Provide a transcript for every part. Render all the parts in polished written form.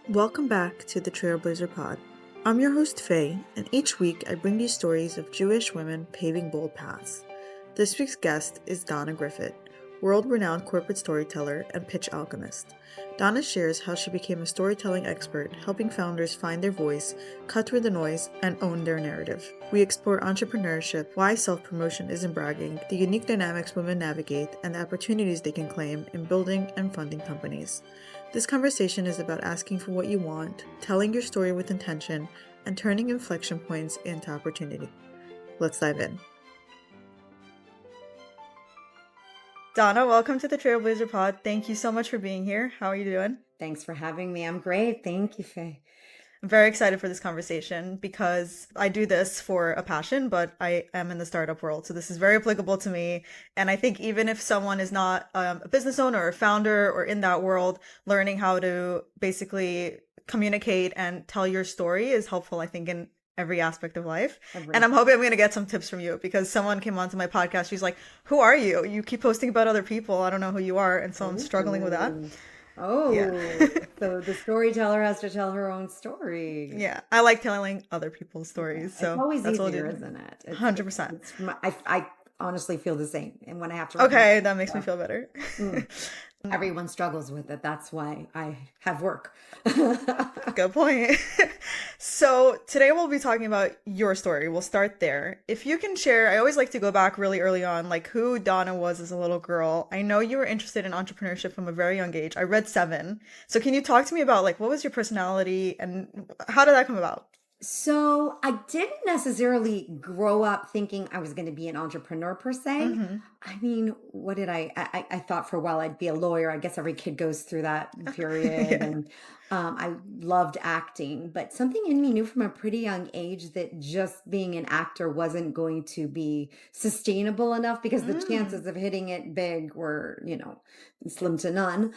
Welcome back to the Trailblazer Pod. I'm your host Faye, and each week I bring you stories of Jewish women paving bold paths. This week's guest is Donna Griffit, world-renowned corporate storyteller and pitch alchemist. Donna shares how she became a storytelling expert, helping founders find their voice, cut through the noise, and own their narrative. We explore entrepreneurship, why self-promotion isn't bragging, the unique dynamics women navigate, and the opportunities they can claim in building and funding companies. This conversation is about asking for what you want, telling your story with intention, and turning inflection points into opportunity. Let's dive in. Donna, welcome to the Trailblazer Pod. Thank you so much for being here. How are you doing? Thanks for having me. I'm great. Thank you, Faye. I'm very excited for this conversation because I do this for a passion, but I am in the startup world. So this is very applicable to me. And I think even if someone is not a business owner or a founder or in that world, learning how to basically communicate and tell your story is helpful, I think, in every aspect of life. And I'm hoping I'm going to get some tips from you because someone came onto my podcast. She's like, who are you? You keep posting about other people. I don't know who you are. And so I'm struggling with that. Oh, Yeah. so the storyteller has to tell her own story. Yeah, I like telling other people's stories, so It's always that's what easier, I'll do. isn't it? 100%. I honestly feel the same. And when I have to Okay, that makes me feel better. everyone struggles with it. That's why I have work. Good point. So today we'll be talking about your story. We'll start there. If you can share, I always like to go back really early on, like who Donna was as a little girl. I know you were interested in entrepreneurship from a very young age. I read 7. So can you talk to me about like what was your personality and how did that come about? So I didn't necessarily grow up thinking I was going to be an entrepreneur per se. Mm-hmm. I mean, what did I thought for a while I'd be a lawyer. I guess every kid goes through that period. Yeah. And I loved acting, but something in me knew from a pretty young age that just being an actor wasn't going to be sustainable enough because the Mm. chances of hitting it big were, slim to none.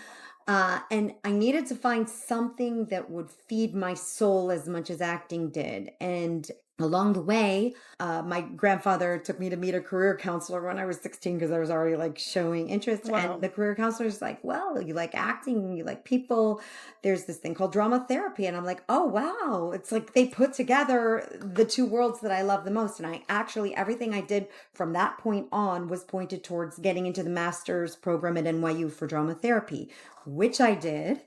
And I needed to find something that would feed my soul as much as acting did. And along the way, my grandfather took me to meet a career counselor when I was 16 because I was already like showing interest. And Wow. the career counselor's like, well, you like acting, you like people. There's this thing called drama therapy. And I'm like, oh, wow. It's like they put together the two worlds that I love the most. And I actually, everything I did from that point on was pointed towards getting into the master's program at NYU for drama therapy, which I did.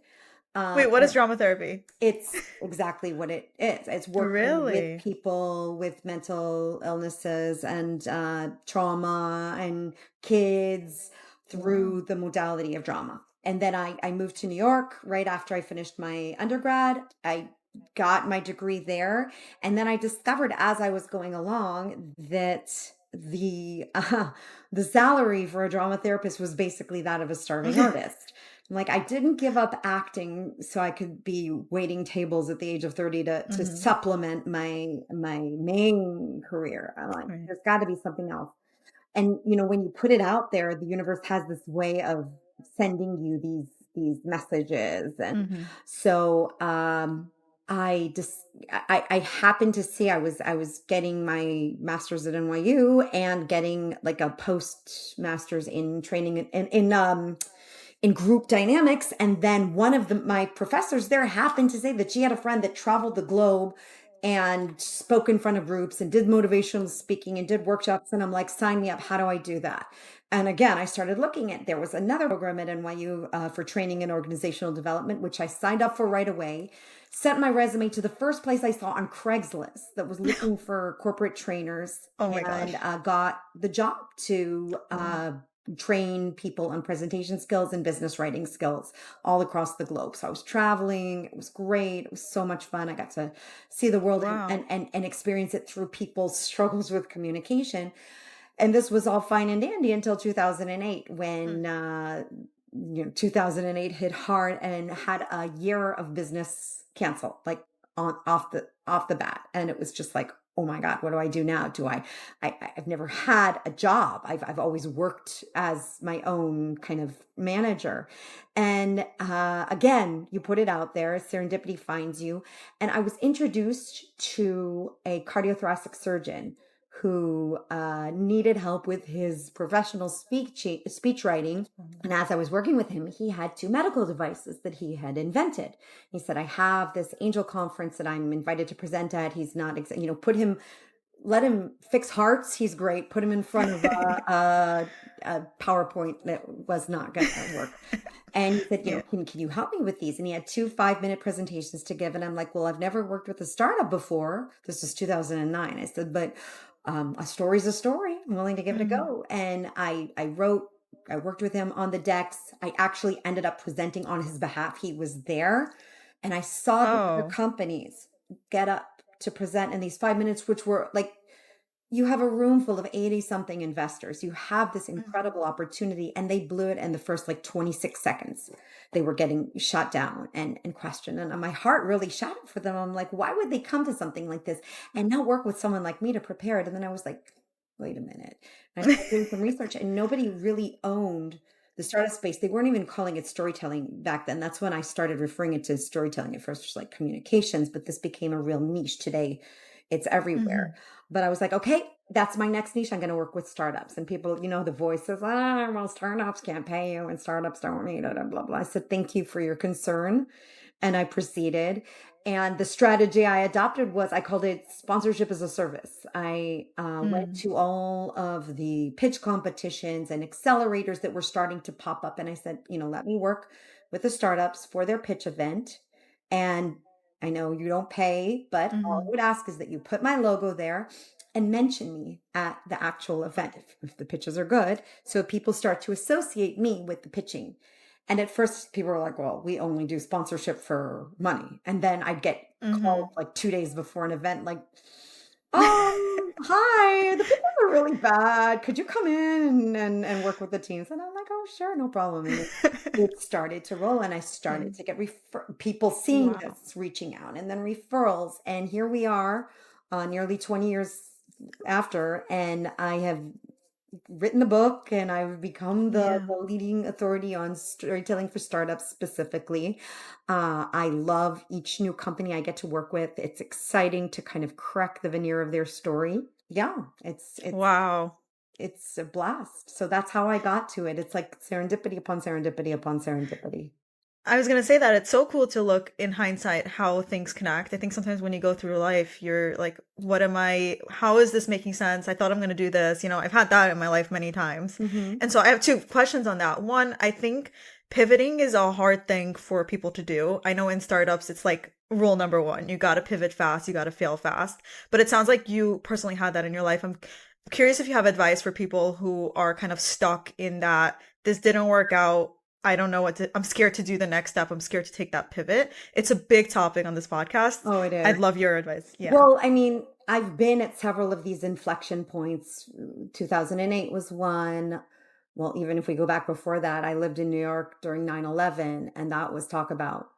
Wait, what is And drama therapy? it's exactly what it is. It's working with Really? people with mental illnesses and trauma and kids Wow. through the modality of drama. And then I moved to New York right after I finished my undergrad. I got my degree there. And then I discovered as I was going along that the salary for a drama therapist was basically that of a starving artist. Like I didn't give up acting so I could be waiting tables at the age of 30 to Hmm. supplement my main career. I'm like, Right. there's got to be something else. And when you put it out there, the universe has this way of sending you these messages. And Hmm. so I just I happened to see I was getting my master's at NYU and getting like a postmaster's in training in group dynamics. And then one of my professors there happened to say that she had a friend that traveled the globe and spoke in front of groups and did motivational speaking and did workshops. And I'm like, sign me up. How do I do that? And again, I started looking at, there was another program at NYU for training and organizational development, which I signed up for right away, sent my resume to the first place I saw on Craigslist that was looking for corporate trainers, Oh my and gosh. got the job to Wow. train people on presentation skills and business writing skills all across the globe. So I was traveling. It was great. It was so much fun. I got to see the world Wow. and experience it through people's struggles with communication. And this was all fine and dandy until 2008 Mm. when 2008 hit hard and had a year of business canceled, like on off the bat. And it was just like, oh my God, what do I do now? I've never had a job. I've always worked as my own kind of manager. And again, you put it out there, serendipity finds you. And I was introduced to a cardiothoracic surgeon who needed help with his professional speech writing. And as I was working with him, he had two medical devices that he had invented. He said, I have this angel conference that I'm invited to present at. He's not, put him, let him fix hearts. He's great. Put him in front of a PowerPoint that was not going to work. And he said, Yeah. can you help me with these? And he had two 5-minute presentations to give. And I'm like, well, I've never worked with a startup before. This is 2009. I said, but a story's a story. I'm willing to give it a Mhm. go. And I worked with him on the decks. I actually ended up presenting on his behalf. He was there. And I saw the other Oh. companies get up to present in these 5 minutes, which were like, you have a room full of 80 something investors. You have this Mhm. incredible opportunity, and they blew it in the first like 26 seconds. They were getting shut down and questioned. And my heart really shattered for them. I'm like, why would they come to something like this and not work with someone like me to prepare it? And then I was like, wait a minute. And I started doing some research, and nobody really owned the startup space. They weren't even calling it storytelling back then. That's when I started referring it to storytelling. At first, it was like communications, but this became a real niche. Today, it's everywhere. Mhm. But I was like, okay, that's my next niche. I'm going to work with startups. And people, the voices, well, startups can't pay you and startups don't need it and blah, blah. I said, thank you for your concern. And I proceeded. And the strategy I adopted was I called it sponsorship as a service. I went Mm. to all of the pitch competitions and accelerators that were starting to pop up. And I said, let me work with the startups for their pitch event. And I know you don't pay, but all I Mhm. would ask is that you put my logo there and mention me at the actual event if the pitches are good. So people start to associate me with the pitching. And at first, people were like, well, we only do sponsorship for money. And then I'd get called Mhm. like 2 days before an event, like, hi, the pitches are really bad. Could you come in and work with the teams? And I'm like, oh, sure, no problem. And then it started to roll, and I started Mm. to get people seeing Wow. this, reaching out, and then referrals. And here we are, nearly 20 years after, and I have written a book, and I've become Yeah. the leading authority on storytelling for startups specifically. I love each new company I get to work with. It's exciting to kind of crack the veneer of their story. Yeah, Wow. it's a blast. So that's how I got to it. It's like serendipity upon serendipity upon serendipity. I was gonna say that it's so cool to look in hindsight how things connect. I think sometimes when you go through life, you're like, what am I, how is this making sense? I thought I'm gonna do this. I've had that in my life many times. Hmm. And so I have two questions on that. One, I think pivoting is a hard thing for people to do. I know in startups, it's like rule number one, you gotta pivot fast, you gotta fail fast. But it sounds like you personally had that in your life. I'm curious if you have advice for people who are kind of stuck in that this didn't work out. I don't know I'm scared to do the next step. I'm scared to take that pivot. It's a big topic on this podcast. Oh, it is. I'd love your advice. Yeah. Well, I mean, I've been at several of these inflection points. 2008 was one. Well, even if we go back before that, I lived in New York during 9/11, and that was talk about,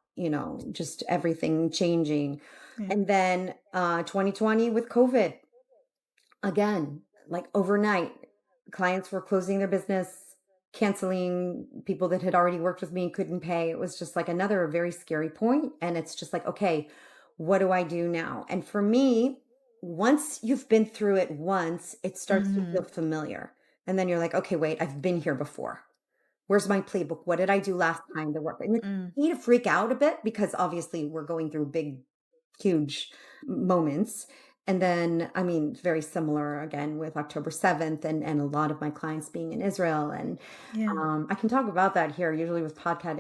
just everything changing. Yeah. And then 2020 with COVID, again, like overnight, clients were closing their business, canceling. People that had already worked with me couldn't pay. It was just like another very scary point. And it's just like, okay, what do I do now? And for me, once you've been through it once, it starts to feel Hmm. familiar. And then you're like, okay, wait, I've been here before. Where's my playbook? What did I do last time to work? And it's Mm. easy to freak out a bit because obviously we're going through big, huge moments. And then, I mean, very similar again with October 7th and a lot of my clients being in Israel. And Yeah. I can talk about that here, usually with podcast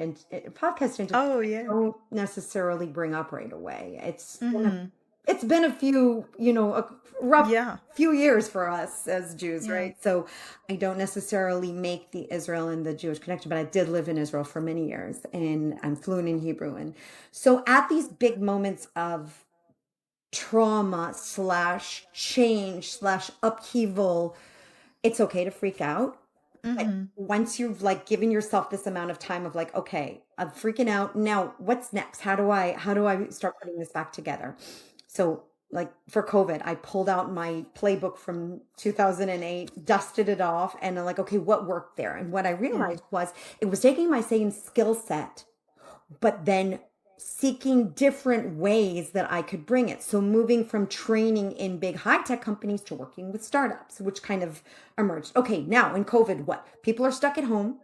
interviews. Oh, I yeah. don't necessarily bring up right away. Hmm. It's been a few, a rough Yeah. few years for us as Jews, Yeah. right? So I don't necessarily make the Israel and the Jewish connection, but I did live in Israel for many years, and I'm fluent in Hebrew. And so at these big moments of trauma slash change slash upheaval, it's okay to freak out. But Hmm. once you've like given yourself this amount of time of like, okay, I'm freaking out. Now what's next? How do I start putting this back together? So like for COVID, I pulled out my playbook from 2008, dusted it off, and I'm like, okay, what worked there? And what I Yeah. realized was it was taking my same skill set, but then seeking different ways that I could bring it. So moving from training in big high tech companies to working with startups, which kind of emerged. Okay, now in COVID, what? People are stuck at home.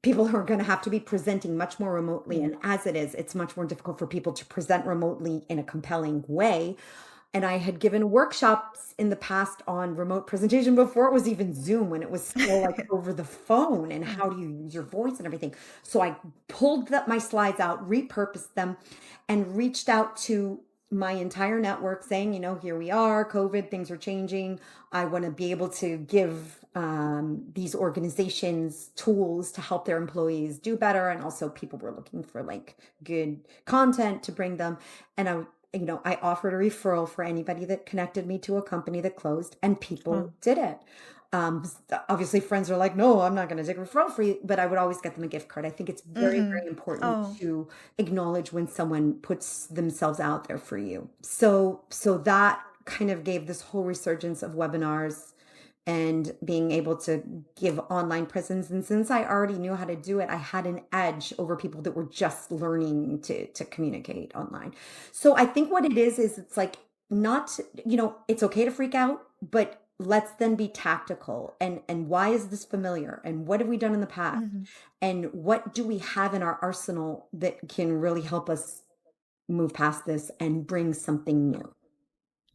People are going to have to be presenting much more remotely. And as it is, it's much more difficult for people to present remotely in a compelling way. And I had given workshops in the past on remote presentation before it was even Zoom, when it was still like over the phone and how do you use your voice and everything. So I pulled my slides out, repurposed them, and reached out to my entire network saying, here we are, COVID, things are changing. I want to be able to give these organizations tools to help their employees do better. And also people were looking for like good content to bring them. And I offered a referral for anybody that connected me to a company that closed, and people did it. Obviously friends are like, no, I'm not going to take a referral for you, but I would always get them a gift card. I think it's very, very important Oh. to acknowledge when someone puts themselves out there for you. So that kind of gave this whole resurgence of webinars and being able to give online presence. And since I already knew how to do it, I had an edge over people that were just learning to communicate online. So I think what it is it's like, not, it's okay to freak out, but let's then be tactical. And why is this familiar? And what have we done in the past? And what do we have in our arsenal that can really help us move past this and bring something new?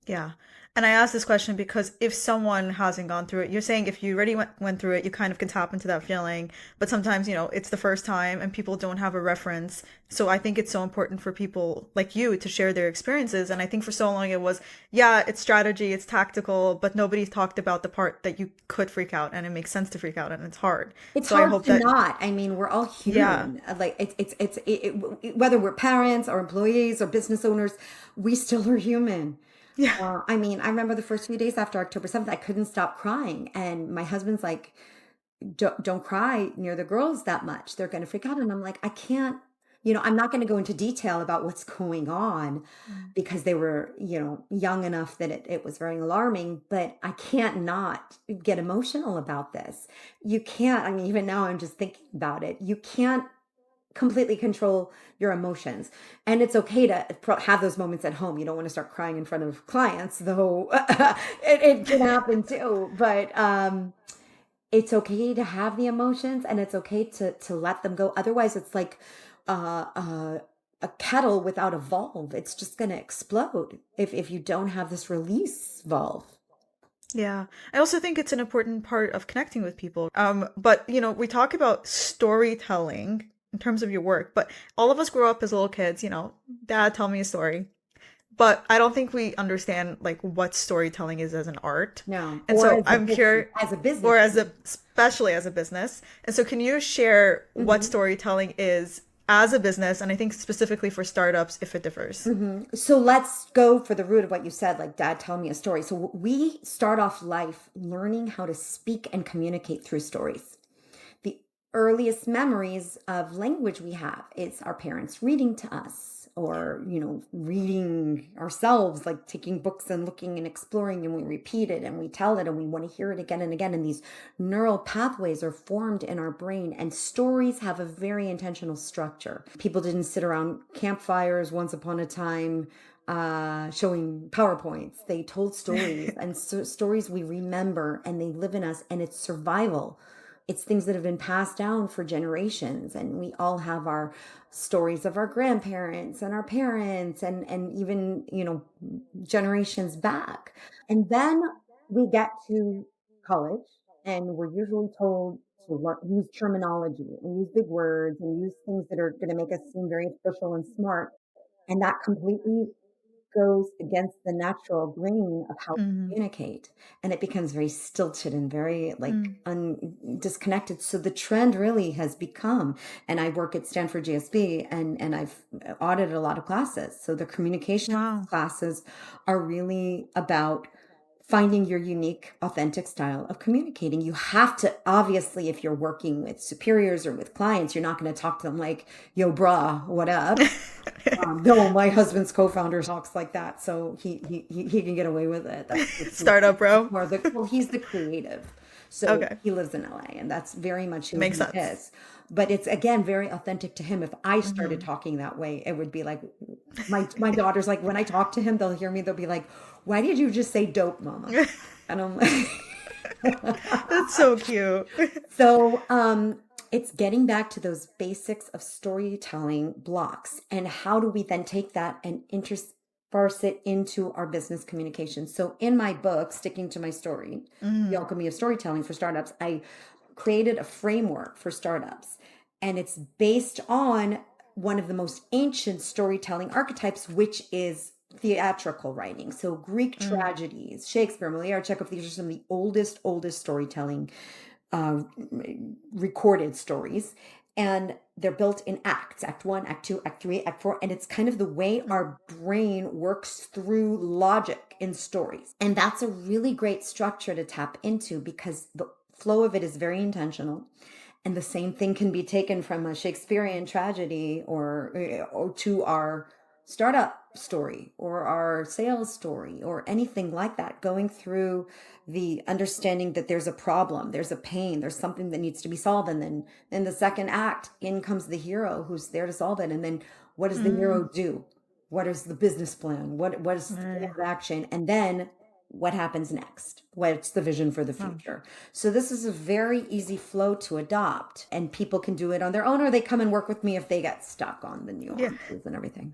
Yeah. And I asked this question because if someone hasn't gone through it, you're saying if you already went through it, you kind of can tap into that feeling. But sometimes, it's the first time and people don't have a reference. So I think it's so important for people like you to share their experiences. And I think for so long it was, yeah, it's strategy, it's tactical, but nobody talked about the part that you could freak out and it makes sense to freak out and it's hard. It's So I hard hope to that, not. I mean, we're all yeah, human. Like whether we're parents or employees or business owners, we still are human. yeah. I mean, I remember the first few days after October 7th, I couldn't stop crying. And my husband's like, don't cry near the girls that much. They're going to freak out. And I'm like, I can't, I'm not going to go into detail about what's going on because they were, young enough that it was very alarming, but I can't not get emotional about this. You can't, I mean, even now I'm just thinking about it. You can't completely control your emotions. And it's okay to have those moments at home. You don't want to start crying in front of clients, though it can happen too. But it's okay to have the emotions, and it's okay to let them go. Otherwise, it's like a kettle without a valve. It's just going to explode if you don't have this release valve. Yeah. I also think it's an important part of connecting with people. But we talk about storytelling in terms of your work, but all of us grew up as little kids, dad tell me a story. But I don't think we understand like what storytelling is as an art. No, And or so I'm curious, as a business. or especially as a business. And so can you share what storytelling is as a business? And I think specifically for startups, if it differs. So let's go for the root of what you said, like dad tell me a story. So we start off life learning how to speak and communicate through stories. The earliest memories of language we have is our parents reading to us, or reading ourselves, like taking books and looking and exploring, and we repeat it and we tell it and we want to hear it again and again, and these neural pathways are formed in our brain. And stories have a very intentional structure. People didn't sit around campfires once upon a time showing PowerPoints. They told stories, and stories we remember, and they live in us, and it's survival. It's things that have been passed down for generations, and we all have our stories of our grandparents and our parents, and even generations back. And then we get to college, and we're usually told to use terminology and use big words and use things that are going to make us seem very official and smart, and that completely goes against the natural brain of how we communicate, and it becomes very stilted and very like disconnected. So the trend really has become, and I work at Stanford GSB, and I've audited a lot of classes, so the communication Wow. classes are really about finding your unique, authentic style of communicating. You have to, obviously, if you're working with superiors or with clients, you're not going to talk to them like, yo, brah, what up? No, my husband's co-founder talks like that, so he can get away with it. That's Startup bro. well, he's the creative. So Okay. he lives in LA, and that's very much who Makes he sense. is. But it's again very authentic to him. If I started Hmm. talking that way, it would be like my daughter's like when I talk to him, they'll hear me, they'll be like, "Why did you just say dope, mama?" And I'm like That's so cute. So, it's getting back to those basics of storytelling blocks. And how do we then take that and intersperse it into our business communication? So, in my book, Sticking to My Story, The Mm, Alchemy of Storytelling for Startups, I created a framework for startups. And it's based on one of the most ancient storytelling archetypes, which is theatrical writing. So, Greek mm, tragedies, Shakespeare, Moliere, Chekhov, these are some of the oldest storytelling uh, recorded stories, and they're built in acts: act one, act two, act three, act four. And it's kind of the way mm, our brain works through logic in stories. And that's a really great structure to tap into because the flow of it is very intentional. And the same thing can be taken from a Shakespearean tragedy or to our startup story or our sales story or anything like that, going through the understanding that there's a problem, there's a pain, there's something that needs to be solved. And then in the second act, in comes the hero who's there to solve it. And then what does the mm. hero do? What is the business plan? What is the plan Right. of action? And then what happens next? What's the vision for the Wow. future? So this is a very easy flow to adopt, and people can do it on their own, or they come and work with me if they get stuck on the Yeah. nuances and everything.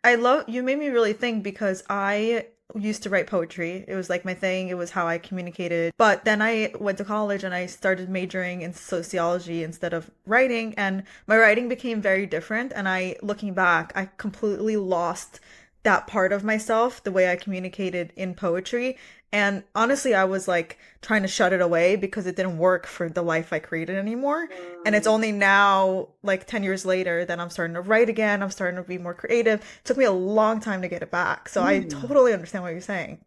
I love you made me really think because I used to write poetry. It was like my thing. It was how I communicated. But then I went to college and I started majoring in sociology instead of writing, and my writing became very different, and looking back, I completely lost that part of myself, the way I communicated in poetry. And honestly, I was like trying to shut it away because it didn't work for the life I created anymore. And it's Mm, only now, like 10 years later, that I'm starting to write again. I'm starting to be more creative. It took me a long time to get it back. So I mm, totally understand what you're saying.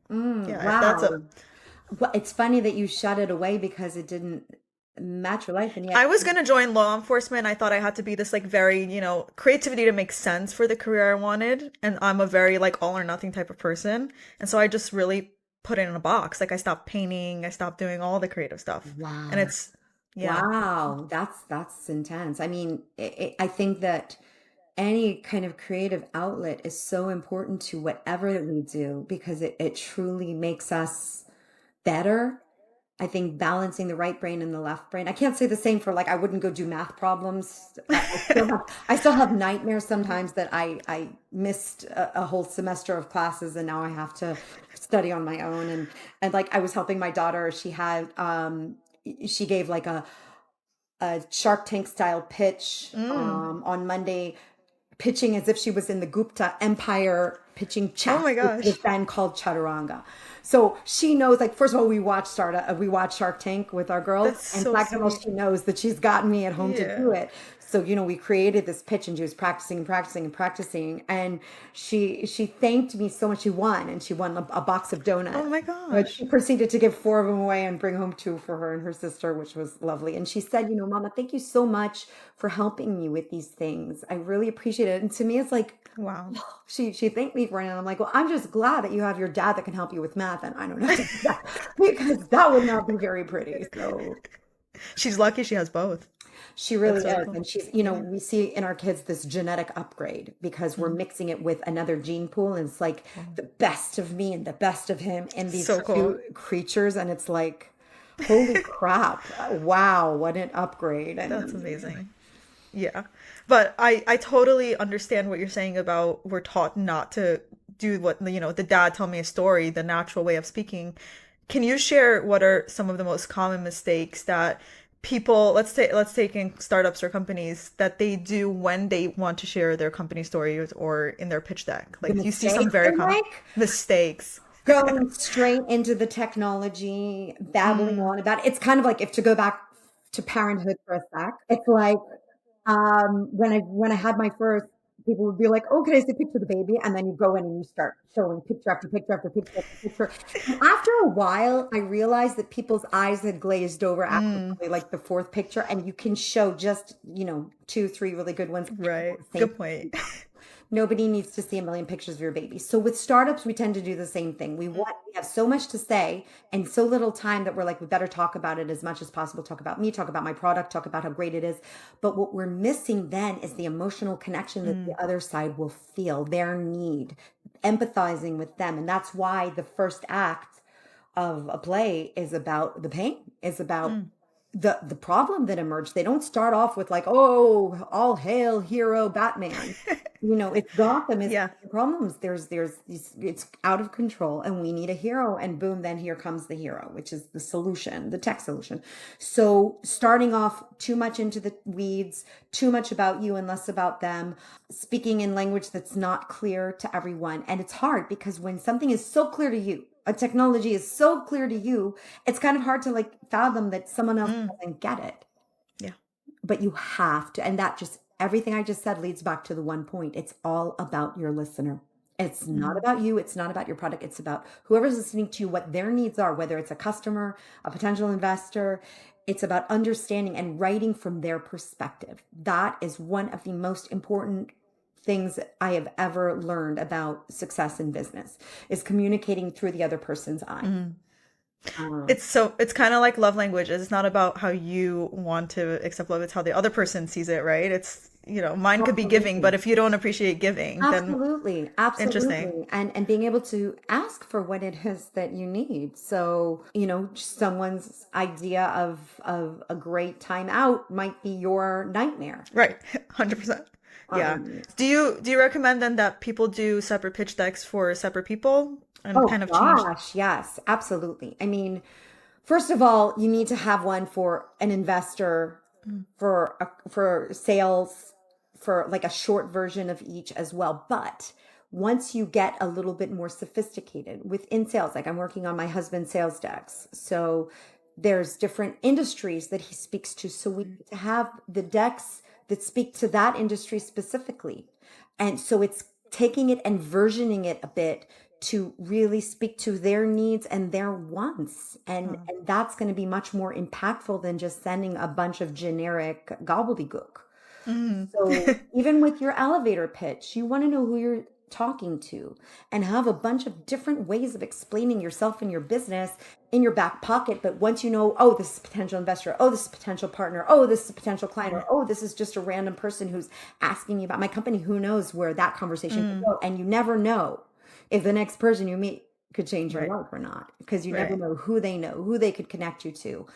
Yeah, that's a. wow. Well, it's funny that you shut it away because it didn't match your life, and yet, I was gonna join law enforcement. I thought I had to be this like very, creativity to make sense for the career I wanted. And I'm a very like all or nothing type of person. And so I just really put it in a box. Like I stopped painting, I stopped doing all the creative stuff. And wow. it's, yeah. Wow, that's intense. I mean, I think that any kind of creative outlet is so important to whatever that we do because it truly makes us better. I think balancing the right brain and the left brain. I can't say the same for like I wouldn't go do math problems. I still have nightmares sometimes that I missed a whole semester of classes and now I have to study on my own. And like I was helping my daughter. She gave like a Shark Tank style pitch Mm. on Monday, pitching as if she was in the Gupta Empire, pitching Oh chess, my which was gosh. then called Chaturanga. So she knows, like, first of all, we watch Shark Tank with our girls, That's and so second of all, sweet. she knows that she's gotten me at home to do Yeah. it. So we created this pitch, and she was practicing and practicing and practicing, and she thanked me so much. She won, and she won a box of Oh donuts. my But she gosh. proceeded to give four of them away and bring home two for her and her sister, which was lovely. And she said, Mama, thank you so much for helping me with these things. I really appreciate it. And to me, it's like, Wow. she thanked me for it. And I'm like, well, I'm just glad that you have your dad that can help you with math and I don't have to do that because that would not be very pretty. So She's lucky she has both. she That's really so is. cool. And Yeah. we see in our kids this genetic upgrade because we're Mhm. mixing it with another gene pool. And it's like Oh, the best of me and the best of him in these so cool. two creatures. And it's like, holy crap. Wow, what an upgrade. That's And amazing. Yeah. But I totally understand what you're saying about we're taught not to do what, the dad told me a story, the natural way of speaking. Can you share what are some of the most common mistakes that people, let's take in startups or companies that they do when they want to share their company stories or in their pitch deck? the Like you see some mistakes very they common make. mistakes. Going straight into the technology, babbling Mm, on about it. It's kind of like if to go back to parenthood for a sec, it's like when I had my first, people would be like, "Oh, can I see a picture of the baby?" And then you go in and you start showing picture after picture after picture after picture. And after a while, I realized that people's eyes had glazed over after mm, probably like the fourth picture, and you can show just two, three really good ones, and right. the same Good point. Nobody needs to see a million pictures of your baby. So with startups, we tend to do the same thing. We have so much to say and so little time that we're like, we better talk about it as much as possible. Talk about me, talk about my product, talk about how great it is. But what we're missing then is the emotional connection that the Mm, other side will feel, their need, empathizing with them. And that's why the first act of a play is about the pain, is about mm. the problem that emerged. They don't start off with like, oh, all hail hero Batman. It's Gotham is Yeah. problems. It's out of control and we need a hero. And boom, then here comes the hero, which is the solution, the tech solution. So starting off too much into the weeds, too much about you and less about them, speaking in language that's not clear to everyone. And it's hard because when something is so clear to you, a technology is so clear to you, it's kind of hard to like fathom that someone else Mm, doesn't get it. yeah. But you have to, and that just everything I just said leads back to the one point. It's all about your listener. It's not Mm, about you, it's not about your product, it's about whoever's listening to you, what their needs are, whether it's a customer, a potential investor. It's about understanding and writing from their perspective. That is one of the most important things I have ever learned about success in business is communicating through the other person's eyes. mm. Um, It's kind of like love languages. It's not about how you want to accept love, it's how the other person sees it, right? Mine could be giving, but Absolutely. if you don't appreciate giving, then Absolutely, interesting. absolutely. And being able to ask for what it is that you need. So, someone's idea of a great time out might be your nightmare. Right. 100%. Yeah. Um, Do you recommend then that people do separate pitch decks for separate people and oh kind of change? gosh, yes, absolutely. I mean, first of all, you need to have one for an investor, Mm, for sales, for like a short version of each as well. But once you get a little bit more sophisticated within sales, like I'm working on my husband's sales decks. So there's different industries that he speaks to. So we mm, need to have the decks that speak to that industry specifically. And so it's taking it and versioning it a bit to really speak to their needs and their wants. oh, And that's going to be much more impactful than just sending a bunch of generic gobbledygook. mm. So even with your elevator pitch, you want to know who you're talking to and have a bunch of different ways of explaining yourself and your business in your back pocket. But once you know, oh, this is a potential investor, oh, this is a potential partner, oh, this is a potential client, or oh, this is just a random person who's asking me about my company, who knows where that conversation could Mm, go. And you never know if the next person you meet could change your right. life or not, because you never Right. know, who they could connect you to.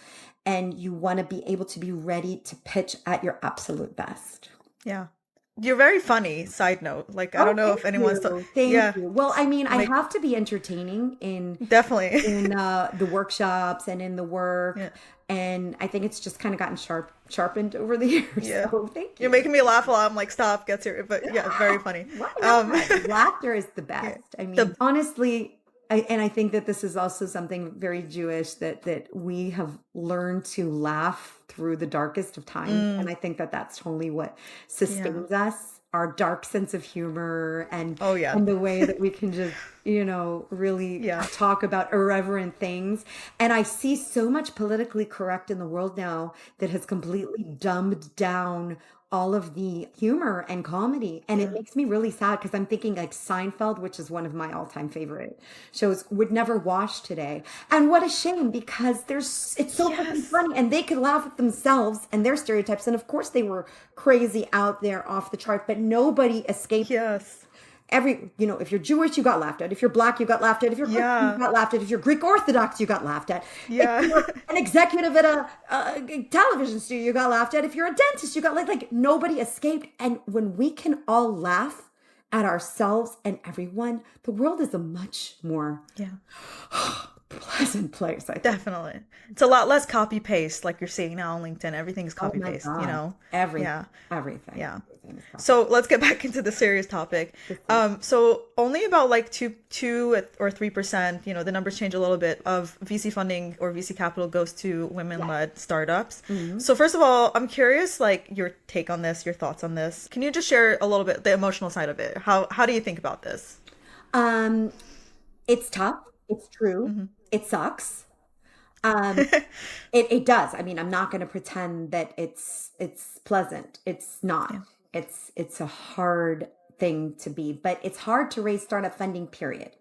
And you want to be able to be ready to pitch at your absolute best. Yeah. You're very funny, side note. Like, I Oh, don't know thank if anyone's you. Thank yeah, you. Well, I mean, I make have to be entertaining definitely. in the workshops and in the Yeah. work. And I think it's just kind of gotten sharpened over the years. Yeah. So thank You're you. making me laugh a lot. I'm like, stop, get serious. But yeah, very funny. Why Um, not? Laughter is the yeah. best. I mean, The honestly, and I think that this is also something very Jewish that we have learned to laugh through the darkest of times, and mm, I think that that's totally what yeah. sustains us, our dark sense of humor, Oh yeah. and the way that we can just really Yeah. talk about irreverent things. And I see so much politically correct in the world now that has completely dumbed down all of the humor and comedy. And it Yeah. makes me really sad because I'm thinking like Seinfeld, which is one of my all-time favorite shows, would never watch today. And what a shame because it's so freaking Yes. funny and they could laugh at themselves and their stereotypes. And of course they were crazy out there off the chart, but nobody escaped. Yes. If you're Jewish, you got laughed at. If you're black, you got laughed at. If you're Christian, you Yeah. got laughed at. If you're Greek Orthodox, you got laughed at. If Yeah. you're an executive at a television studio, you got laughed at. If you're a dentist, you got like nobody escaped. And when we can all laugh at ourselves and everyone, the world is a much more Yeah. pleasant place, I think. Definitely. It's a lot less copy paste like you're seeing now on LinkedIn. Everything's Oh copy my paste, God. Yeah. Everything. Yeah. Everything is So possible. let's get back into the serious topic. This is- So only about like two or 3%, the numbers change a little bit of VC funding or VC capital goes to Yeah. women-led startups. Mhm. So first of all, I'm curious, like your take on this, your thoughts on this. Can you just share a little bit the emotional side of it? How do you think about this? Um, it's tough. It's true. Hmm. It sucks. Um, it does. I mean, I'm not going to pretend that it's pleasant. It's not. Yeah. It's a hard thing to be, but it's hard to raise startup funding, period.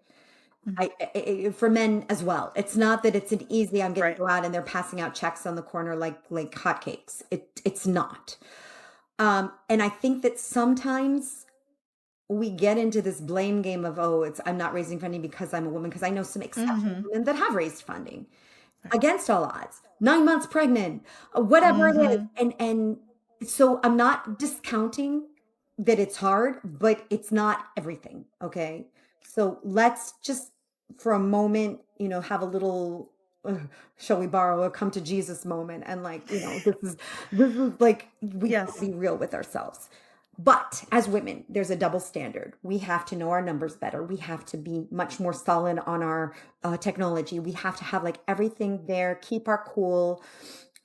Mhm. For men as well. It's not that it's an easy, I'm going to Right. go out and they're passing out checks on the corner like hotcakes. It's not. And I think that sometimes we get into this blame game of, oh, it's I'm not raising funding because I'm a woman, because I know some exceptional Mm-hmm. women that have raised funding against all odds, 9 months pregnant, whatever it is. Mm-hmm. And so I'm not discounting that it's hard, but it's not everything. Okay. So let's just for a moment, have a little, shall we borrow a come to Jesus moment. And like, this is like, we got to Yes. be real with ourselves. But as women, there's a double standard. We have to know our numbers better. We have to be much more solid on our technology. We have to have like everything there, keep our cool,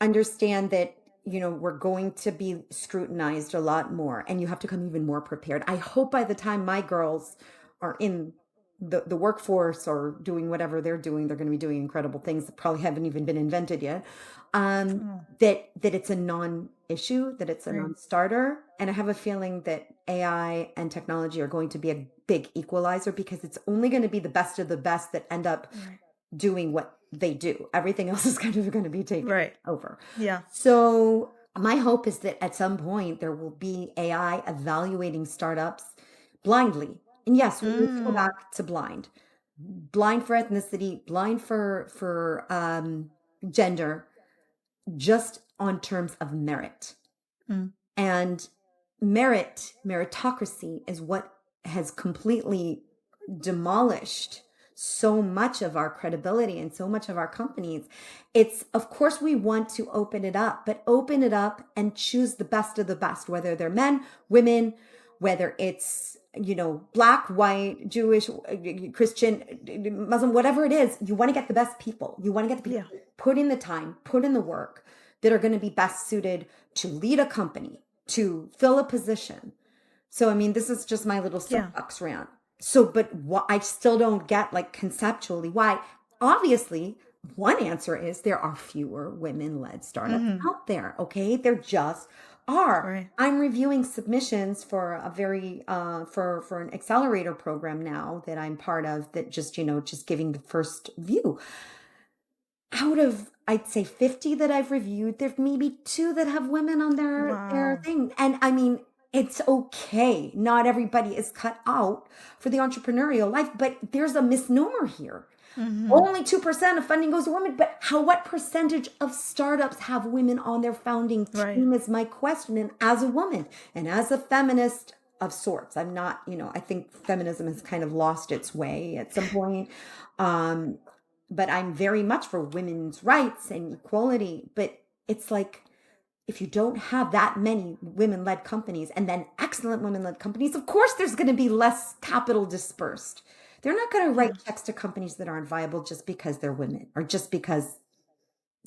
understand that, we're going to be scrutinized a lot more, and you have to come even more prepared. I hope by the time my girls are in the workforce or doing whatever they're doing, they're going to be doing incredible things that probably haven't even been invented yet. Oh, That it's a non-issue, that it's a right. non-starter. And I have a feeling that AI and technology are going to be a big equalizer, because it's only going to be the best of the best that end up Right. doing what they do. Everything else is kind of going to be taken Right. over. Yeah. So my hope is that at some point there will be AI evaluating startups blindly. And yes, we need to go Mm. back to blind for ethnicity, blind for gender, just on terms of merit. Mm. And meritocracy is what has completely demolished so much of our credibility and so much of our companies. It's, of course, we want to open it up, but open it up and choose the best of the best, whether they're men, women, whether it's, black, white, Jewish, Christian, Muslim, whatever it is. You want to get the best people. You want to get the Yeah. people, put in the time, put in the work, that are going to be best suited to lead a company, to fill a position. So, I mean, this is just my little Yeah. soapbox rant. So, but what I still don't get, like, conceptually why. Obviously, one answer is there are fewer women-led startups Mm-hmm. out there. Okay, there just are. Right. I'm reviewing submissions for a very for an accelerator program now that I'm part of, that just giving the first view. Out of, I'd say, 50 that I've reviewed, there's maybe two that have women on their Wow. thing. And I mean, it's okay. Not everybody is cut out for the entrepreneurial life, but there's a misnomer here. Mm-hmm. Only 2% of funding goes to women, but what percentage of startups have women on their founding Right. team is my question. And as a woman and as a feminist of sorts, I'm not, I think feminism has kind of lost its way at some point. Um, but I'm very much for women's rights and equality. But it's like, if you don't have that many women-led companies and then excellent women-led companies, of course there's going to be less capital dispersed. They're not going to write Yeah. checks to companies that aren't viable just because they're women, or just because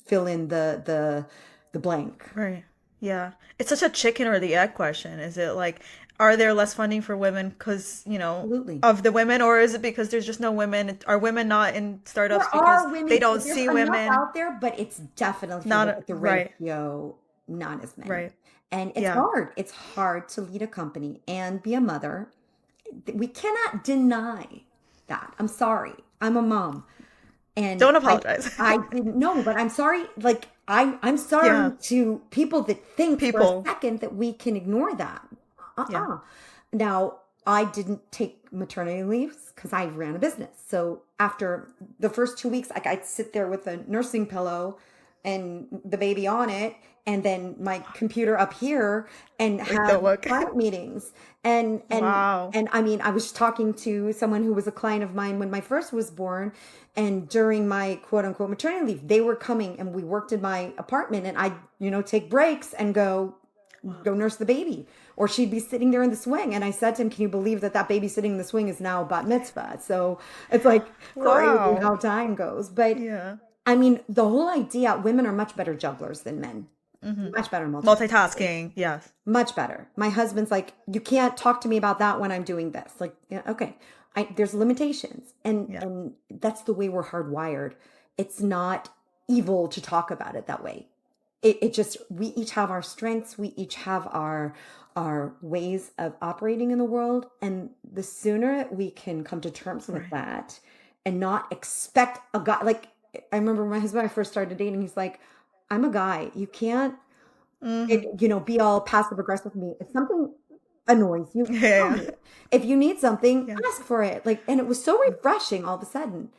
fill in the blank. Right. Yeah. It's such a chicken or the egg question. Is it like, are there less funding for women because, Absolutely. of the women, or is it because there's just no women? Are women not in There startups because are they women, don't there's see enough women? out there, but it's definitely, if you look Not at the right. ratio, not as many. Right. And it's Yeah. hard. It's hard to lead a company and be a mother. We cannot deny that. I'm sorry. I'm a mom. And Don't I apologize. I didn't know, but I'm sorry. Like, I'm Yeah. sorry to people that think for a People. second that we can ignore that. Yeah. Uh-uh. Now, I didn't take maternity leaves because I ran a business. So after the first 2 weeks, like, I'd sit there with a nursing pillow and the baby on it, and then my computer up here, and Like, have don't look. client meetings. And and Wow. and I mean, I was talking to someone who was a client of mine when my first was born, and during my quote unquote maternity leave, they were coming and we worked in my apartment, and I'd, take breaks and go nurse the baby, or she'd be sitting there in the swing. And I said to him, can you believe that baby sitting in the swing is now bat mitzvah? So it's like crazy Wow. how time goes. But Yeah. I mean, the whole idea, women are much better jugglers than men, Mm-hmm. much better multitaskers, Multitasking. Yes. much better. My husband's like, you can't talk to me about that when I'm doing this. Like, yeah, okay. There's limitations, and Yeah. that's the way we're hardwired. It's not evil to talk about it that way. it just, we each have our strengths, we each have our ways of operating in the world, and the sooner we can come to terms with Right. that and not expect a guy like, I remember my husband, when I first started dating, he's like, I'm a guy, you can't Mm-hmm. be all passive aggressive with me. If something annoys you, tell Yeah. me. If you need something, Yeah. ask for it. Like, and it was so refreshing all of a sudden.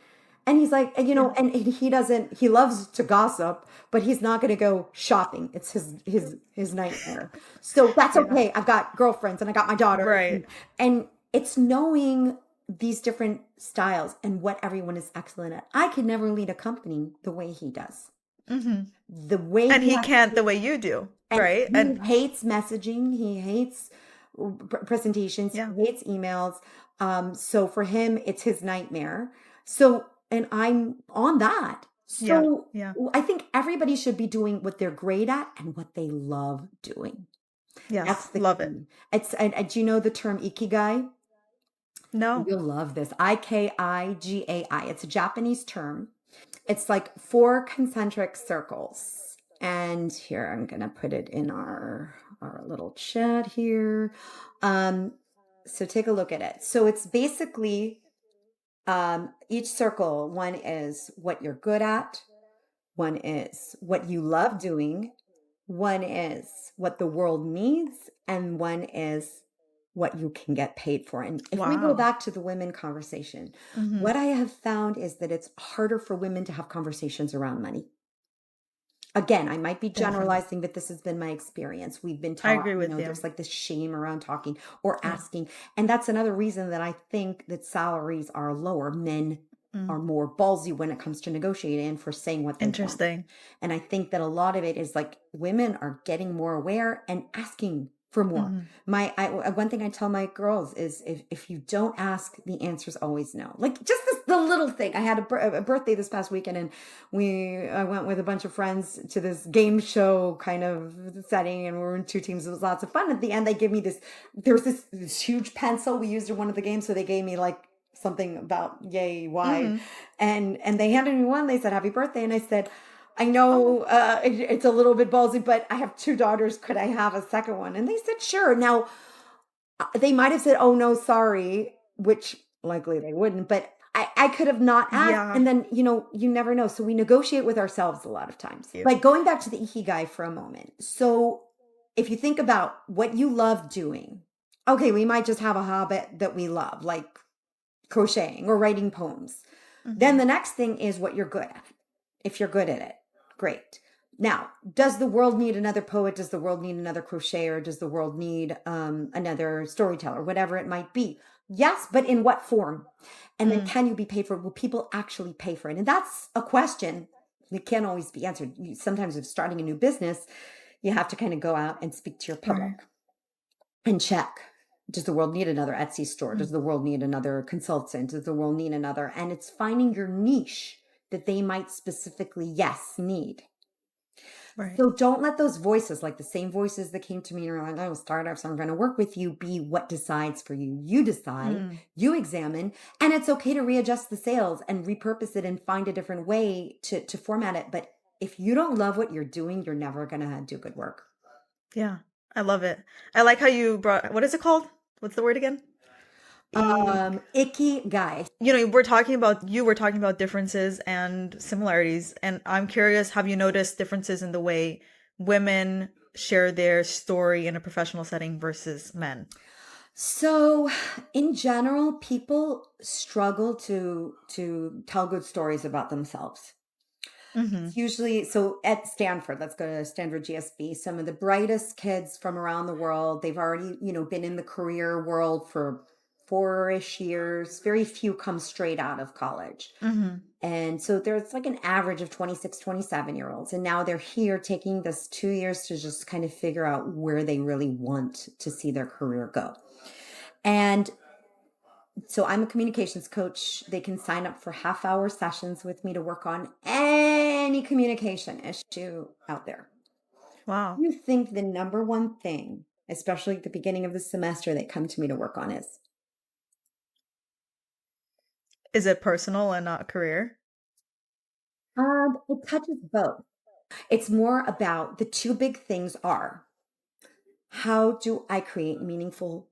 And he's like, and, Yeah. and he doesn't, he loves to gossip, but he's not going to go shopping. It's his nightmare. So that's Yeah. okay. I've got girlfriends and I got my daughters, Right. and it's knowing these different styles and what everyone is excellent at. I could never lead a company the way he does. Mm-hmm. The way And he he has can't the way you do, and right? he And hates messaging. He hates presentations. yeah. He hates emails. So for him, it's his nightmare. So, and I'm on that. Yeah. So Yeah. I think everybody should be doing what they're great at and what they love doing. That's Yes. the Love it. key. Do you know the term ikigai? No. You'll love this. Ikigai. It's a Japanese term. It's like four concentric circles. And here, I'm going to put it in our little chat here. Um, so take a look at it. So it's basically each circle, one is what you're good at, one is what you love doing, one is what the world needs, and one is what you can get paid for. And if we go Wow. back to the women conversation, Mm-hmm. what I have found is that it's harder for women to have conversations around money. Again, I might be Definitely. generalizing, but this has been my experience. We've been I taught, agree with you. there's like this shame around talking or Yeah. asking. And that's another reason that I think that salaries are lower. Men Mm. are more ballsy when it comes to negotiating and for saying what they want. Interesting. And I think that a lot of it is like women are getting more aware and asking for more. Mm-hmm. One thing I tell my girls is if you don't ask, the answer's always no. Like just the little thing. I had a birthday this past weekend, and I went with a bunch of friends to this game show kind of setting, and we were in two teams. It was lots of fun. At the end, they gave me there was this huge pencil we used in one of the games, so they gave me like something about yay why, Mm-hmm. and they handed me one. They said happy birthday, and I said, I Oh. know it's a little bit ballsy, but I have two daughters. Could I have a second one? And they said sure. Now they might have said, oh no, sorry, which likely they wouldn't, but I could have not asked. Yeah. And then, you never know. So we negotiate with ourselves a lot of times. You. Like going back to the ikigai for a moment. So if you think about what you love doing, okay, we might just have a habit that we love, like crocheting or writing poems. Then Mm-hmm. the next thing is what you're good at. If you're good at it, great. Now, does the world need another poet? Does the world need another crocheter? Does the world need another storyteller? Whatever it might be. Yes, but in what form? And then Mm. can you be paid for it? Will people actually pay for it? And that's a question that can't always be answered. Sometimes if starting a new business, you have to kind of go out and speak to your public Right. and check. Does the world need another Etsy store? Mm. Does the world need another consultant? Does the world need another? And it's finding your niche that they might specifically, yes, need. Right. So don't let those voices, like the same voices that came to me and are like, oh, startups, I'm going to work with you, be what decides for you. You decide, Mm. you examine, and it's okay to readjust the sales and repurpose it and find a different way to format it. But if you don't love what you're doing, you're never going to do good work. Yeah. I love it. I like how you brought, what is it called? What's the word again? E Icky guy. you were talking about differences and similarities, and I'm curious, have you noticed differences in the way women share their story in a professional setting versus men? So, in general, people struggle to tell good stories about themselves. Mm-hmm. It's usually so at Stanford, let's go to Stanford GSB, some of the brightest kids from around the world, they've already, been in the career world for 4-ish years. Very few come straight out of college. Mm-hmm. And so there's like an average of 26, 27-year-olds. And now they're here taking this 2 years to just kind of figure out where they really want to see their career go. And so I'm a communications coach. They can sign up for half-hour sessions with me to work on any communication issue out there. Wow. You think the number one thing, especially at the beginning of the semester, they come to me to work on is? Is it personal and not career? It touches both. It's more about the two big things are, how do I create meaningful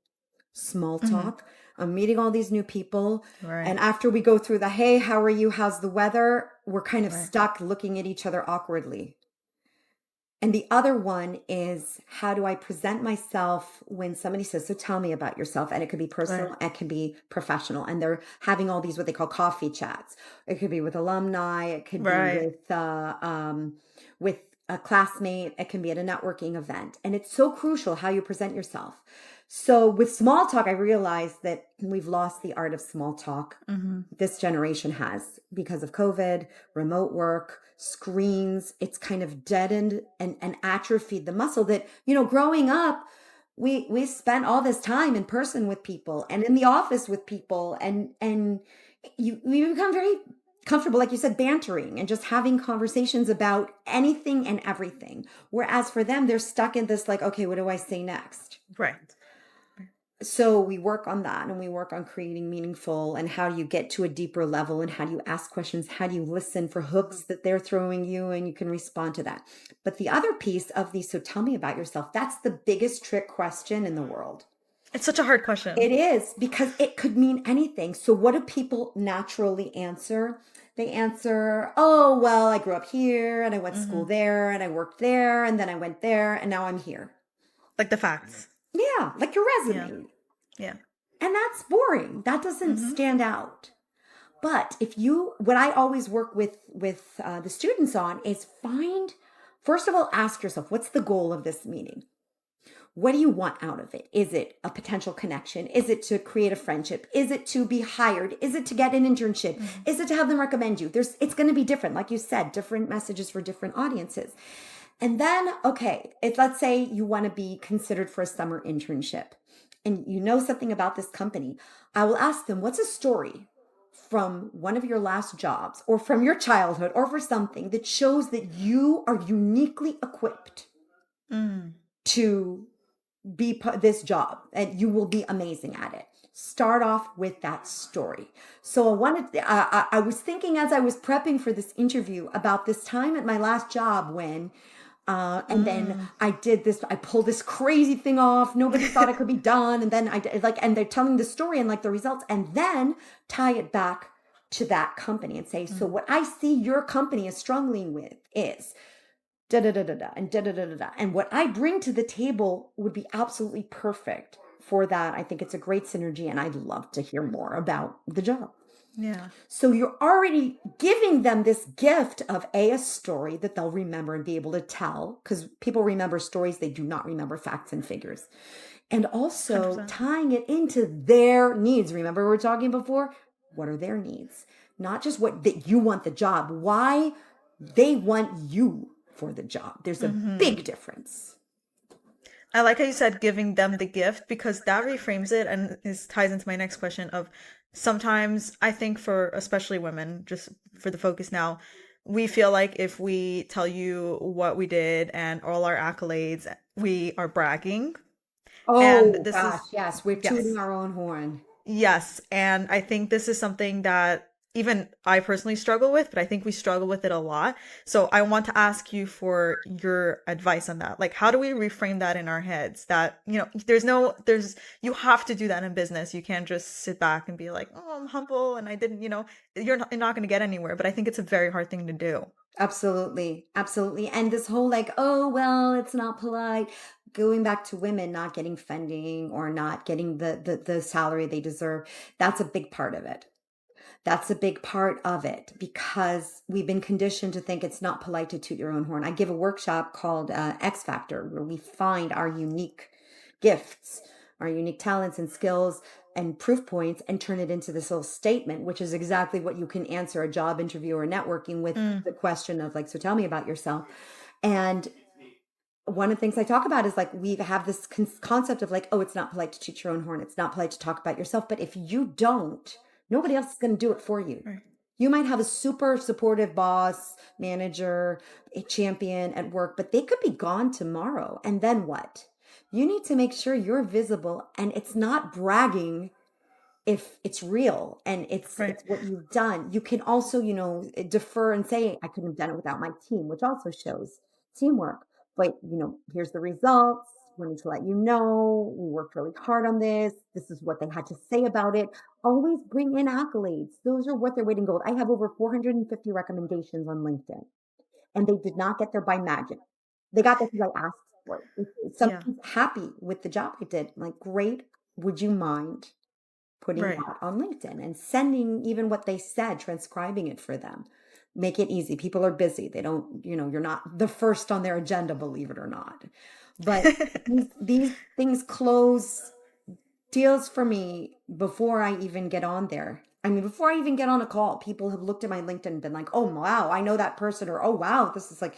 small Hmm. talk? I'm meeting all these new people. Right. And after we go through the, hey, how are you? How's the weather? We're kind of Right. stuck looking at each other awkwardly. And the other one is, how do I present myself when somebody says, so tell me about yourself? And it could be Right. personal, it can be professional. And they're having all these what they call coffee chats. It could be with alumni, it could be Right. with a classmate, it can be at a networking event. And it's so crucial how you present yourself. So with small talk, I realized that we've lost the art of small talk. Hmm. This generation has, because of COVID, remote work, screens. It's kind of deadened and atrophied the muscle that, growing up, we spent all this time in person with people and in the office with people, and we become very comfortable, like you said, bantering and just having conversations about anything and everything. Whereas for them, they're stuck in this, like, okay, what do I say next? Right. So we work on that, and we work on creating meaningful, and how do you get to a deeper level, and how do you ask questions, how do you listen for hooks that they're throwing you, and you can respond to that. But the other piece of the, so tell me about yourself, that's the biggest trick question in the world. It's such a hard question. It is, because it could mean anything. So what do people naturally answer? They answer, oh, well, I grew up here and I went to school Hmm. there and I worked there and then I went there and now I'm here. Like the facts. Yeah, like your Yeah. resume. Yeah. And that's boring. That doesn't Hmm. stand out. But what I always work with the students on is, find, first of all, ask yourself, what's the goal of this meeting? What do you want out of it? Is it a potential connection? Is it to create a friendship? Is it to be hired? Is it to get an internship? Hmm. Is it to have them recommend you? It's going to be different. Like you said, different messages for different audiences. And then, okay, let's say you want to be considered for a summer internship and you know something about this company. I will ask them, what's a story from one of your last jobs or from your childhood or for something that shows that you are uniquely equipped Mm. to be this job and you will be amazing at it? Start off with that story. So I was thinking as I was prepping for this interview about this time at my last job when and then Mm. I pulled this crazy thing off. Nobody thought it could be done. And then I did, like, and they're telling the story and like the results, and then tie it back to that company and say, so Mm. what I see your company is struggling with is da da da da da and da da da da da. And what I bring to the table would be absolutely perfect for that. I think it's a great synergy, and I'd love to hear more about the job. Yeah. So you're already giving them this gift of a story that they'll remember and be able to tell, because people remember stories, they do not remember facts and figures. And also 100%. tying it into their needs. Remember we were talking before? What are their needs? Not just what that you want the job, why they want you for the job. There's a Hmm. big difference. I like how you said giving them the gift because that reframes it and is ties into my next question of sometimes I think for especially women, just for the focus now, we feel like if we tell you what we did and all our accolades, we are bragging. And Oh this gosh, is yes, we're tooting yes. our own horn. Yes, and I think this is something that even I personally struggle with, but I think we struggle with it a lot. So I want to ask you for your advice on that. Like, how do we reframe that in our heads that, you have to do that in business. You can't just sit back and be like, oh, I'm humble and I didn't, you're not going to get anywhere. But I think it's a very hard thing to do. Absolutely. Absolutely. And this whole like, oh, well, it's not polite. Going back to women not getting funding or not getting the salary they deserve. That's a big part of it. That's a big part of it because we've been conditioned to think it's not polite to toot your own horn. I give a workshop called X Factor, where we find our unique gifts, our unique talents and skills and proof points, and turn it into this little statement, which is exactly what you can answer a job interview or networking with, Mm. the question of like, so tell me about yourself. And one of the things I talk about is like, we have this concept of like, oh, it's not polite to toot your own horn. It's not polite to talk about yourself. But if you don't, nobody else is going to do it for you. Right. You might have a super supportive boss, manager, a champion at work, but they could be gone tomorrow. And then what? You need to make sure you're visible, and it's not bragging if it's real and Right. it's what you've done. You can also, defer and say, I couldn't have done it without my team, which also shows teamwork. But, here's the results. Wanted to let you know we worked really hard on this. This is what they had to say about it. Always bring in accolades. Those are worth their weight in gold. I have over 450 recommendations on LinkedIn, and they did not get there by magic. They got there because I asked for it. If Yeah. somebody's happy with the job I did, I'm like, great. Would you mind putting Right. that on LinkedIn and sending even what they said, transcribing it for them? Make it easy. People are busy. They don't, you're not the first on their agenda, believe it or not. But these things close deals for me before I even get on there. I mean, before I even get on a call, people have looked at my LinkedIn and been like, oh, wow, I know that person, or oh, wow, this is like,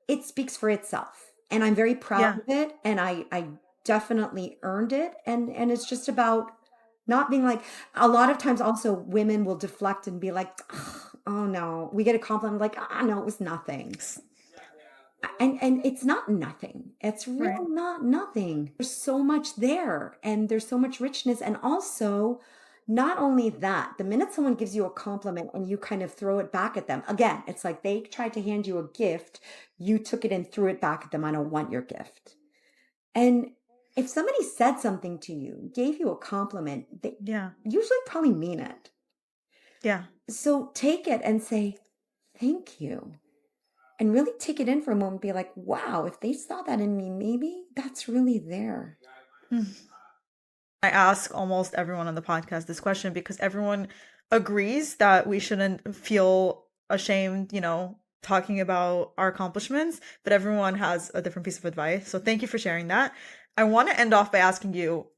it speaks for itself. And I'm very proud Yeah. of it. And I definitely earned it. And it's just about not being like, a lot of times also women will deflect and be like, oh no, we get a compliment like, no, it was nothing. And it's not nothing. It's Right. really not nothing. There's so much there, and there's so much richness. And also, not only that, the minute someone gives you a compliment and you kind of throw it back at them, again, it's like they tried to hand you a gift, you took it and threw it back at them. I don't want your gift. And if somebody said something to you, gave you a compliment, they Yeah. usually probably mean it. Yeah. So take it and say, thank you. And really take it in for a moment, be like, wow, if they saw that in me, maybe that's really there. I ask almost everyone on the podcast this question because everyone agrees that we shouldn't feel ashamed, talking about our accomplishments, but everyone has a different piece of advice. So thank you for sharing that. I want to end off by asking you,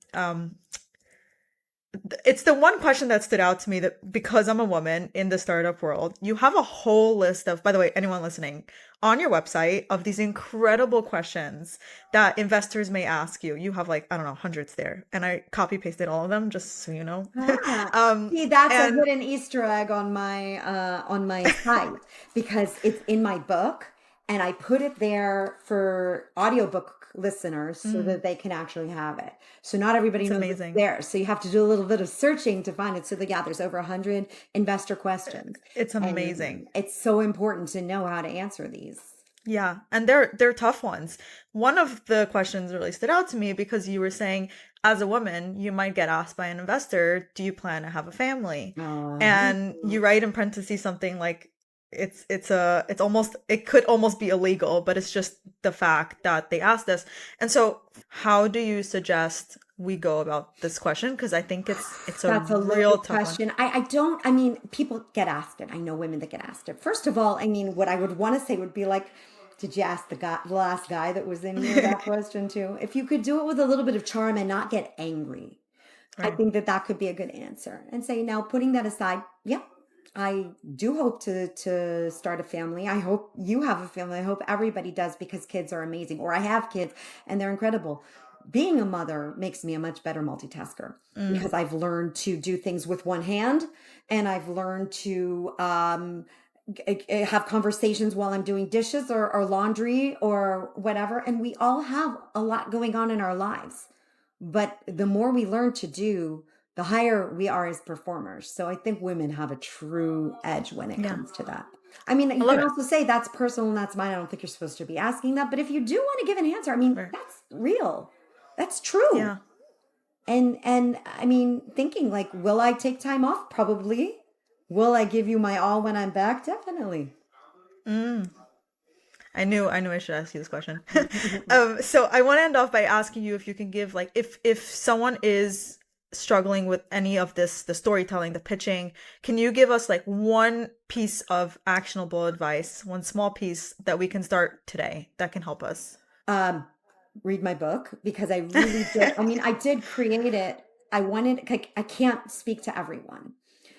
it's the one question that stood out to me that because I'm a woman in the startup world, you have a whole list of, by the way, anyone listening, on your website of these incredible questions that investors may ask you. You have like, I don't know, hundreds there. And I copy pasted all of them just so you know. Ah, um, see, that's a and hidden Easter egg on my site because it's in my book and I put it there for audiobook listeners so that they can actually have it. So not everybody it's knows it's amazing. there. So you have to do a little bit of searching to find it. So yeah, there's over 100 investor questions. It's And amazing. it's so important to know how to answer these. Yeah, and they're tough ones. One of the questions really stood out to me because you were saying, as a woman, you might get asked by an investor, "Do you plan to have a family?" Uh-huh. And you write in parentheses something like, it could almost be illegal, but it's just the fact that they asked us. And so, how do you suggest we go about this question? Because I think it's a That's a real loaded tough one. question. I don't, I mean, people get asked it. I know women that get asked it. First of all, I mean, what I would want to say would be like, did you ask the last guy that was in here that question too? If you could do it with a little bit of charm and not get angry, I Right. think that that could be a good answer. And say, now putting that aside, yeah, I do hope to start a family. I hope you have a family. I hope everybody does because kids are amazing. Or I have kids and they're incredible. Being a mother makes me a much better multitasker because I've learned to do things with one hand and I've learned to have conversations while I'm doing dishes or laundry or whatever. And we all have a lot going on in our lives. But the more we learn to do, the higher we are as performers. So I think women have a true edge when it Yeah, comes to that. I mean, I you love can it. also say that's personal and that's mine. I don't think you're supposed to be asking that. But if you do want to give an answer, I mean, Right. that's real. That's true. Yeah. And I mean, thinking like, will I take time off? Probably. Will I give you my all when I'm back? Definitely. I knew I should ask you this question. So I want to end off by asking you if you can give like if someone is struggling with any of this, the storytelling, the pitching, can you give us like one piece of actionable advice, one small piece that we can start today that can help us? Um, Read my book because I really did. I mean, I did create it. I wanted, like, I can't speak to everyone.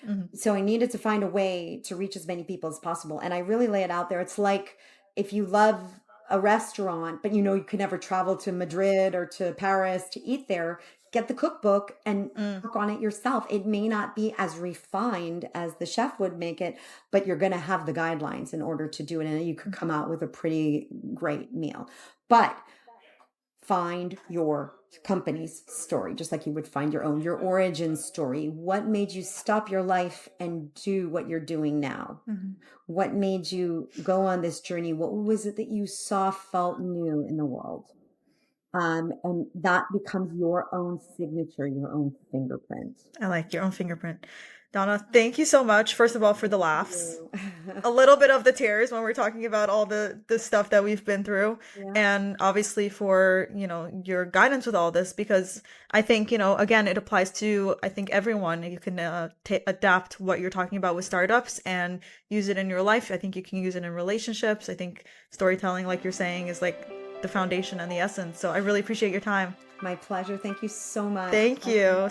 Mhm. So I needed to find a way to reach as many people as possible. And I really lay it out there. It's like if you love a restaurant, but you know you can never travel to Madrid or to Paris to eat there, get the cookbook and Mm, work on it yourself. It may not be as refined as the chef would make it, but you're going to have the guidelines in order to do it. And you could come out with a pretty great meal. But find your company's story, just like you would find your own, your origin story. What made you stop your life and do what you're doing now? Mhm. What made you go on this journey? What was it that you saw, felt, knew in the world? And that becomes your own signature, your own fingerprint. I like your own fingerprint. Donna, thank you so much, first of all, for the laughs. You. A little bit of the tears when we're talking about all the stuff that we've been through, Yeah. and obviously for your guidance with all this, because I think again it applies to I think everyone. You can adapt what you're talking about with startups and use it in your life. I think you can use it in relationships. I think storytelling, like you're saying, is like the foundation and the essence. So I really appreciate your time. My pleasure. Thank you so much. Thank you.